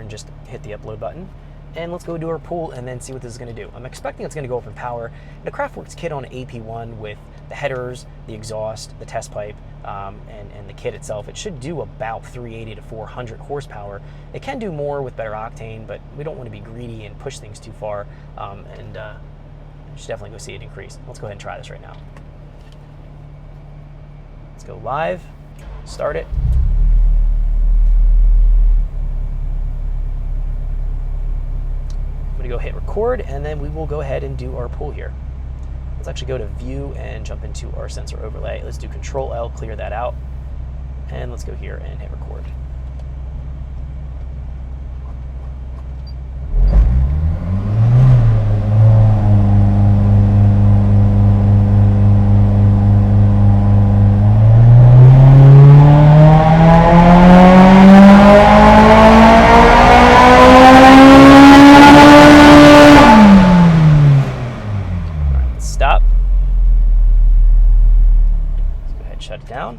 and just hit the upload button. And let's go do our pull and then see what this is going to do. I'm expecting it's going to go up in power. The Kraftwerks kit on AP1 with the headers, the exhaust, the test pipe, and the kit itself, it should do about 380 to 400 horsepower. It can do more with better octane, but we don't want to be greedy and push things too far. You should definitely go see it increase. Let's go ahead and try this right now. Let's go live, start it. I'm gonna go hit record, and then we will go ahead and do our pull here. Let's actually go to view and jump into our sensor overlay. Let's do Control L, clear that out. And let's go here and hit record. Stop. Let's go ahead and shut it down.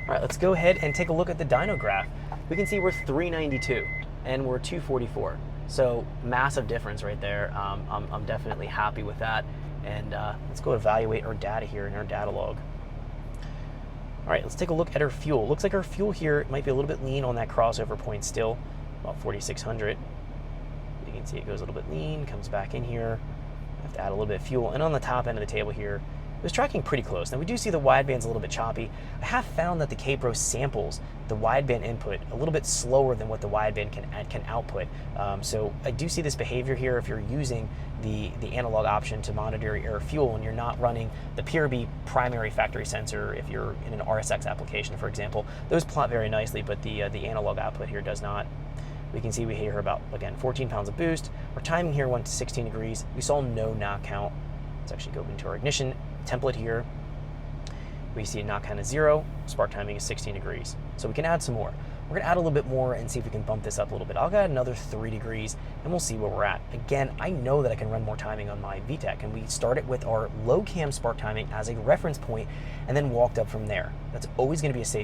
All right, let's go ahead and take a look at the dyno graph. We can see we're 392 and we're 244. So massive difference right there. I'm definitely happy with that. And let's go evaluate our data here in our data log. All right, let's take a look at our fuel. Looks like our fuel here might be a little bit lean on that crossover point still, about 4,600. You can see it goes a little bit lean, comes back in here. Have to add a little bit of fuel, and on the top end of the table here, it was tracking pretty close. Now we do see the wideband's a little bit choppy. I have found that the Kpro samples the wideband input a little bit slower than what the wideband can output. So I do see this behavior here if you're using the analog option to monitor your fuel and you're not running the PRB primary factory sensor. If you're in an RSX application, for example, those plot very nicely, but the analog output here does not. We can see we hear about, again, 14 pounds of boost. Our timing here went to 16 degrees. We saw no knock count. Let's actually go into our ignition template here. We see a knock count of 0. Spark timing is 16 degrees. So we can add some more. We're going to add a little bit more and see if we can bump this up a little bit. I'll add another 3 degrees and we'll see where we're at. Again, I know that I can run more timing on my VTEC, and we started with our low cam spark timing as a reference point and then walked up from there. That's always going to be a safe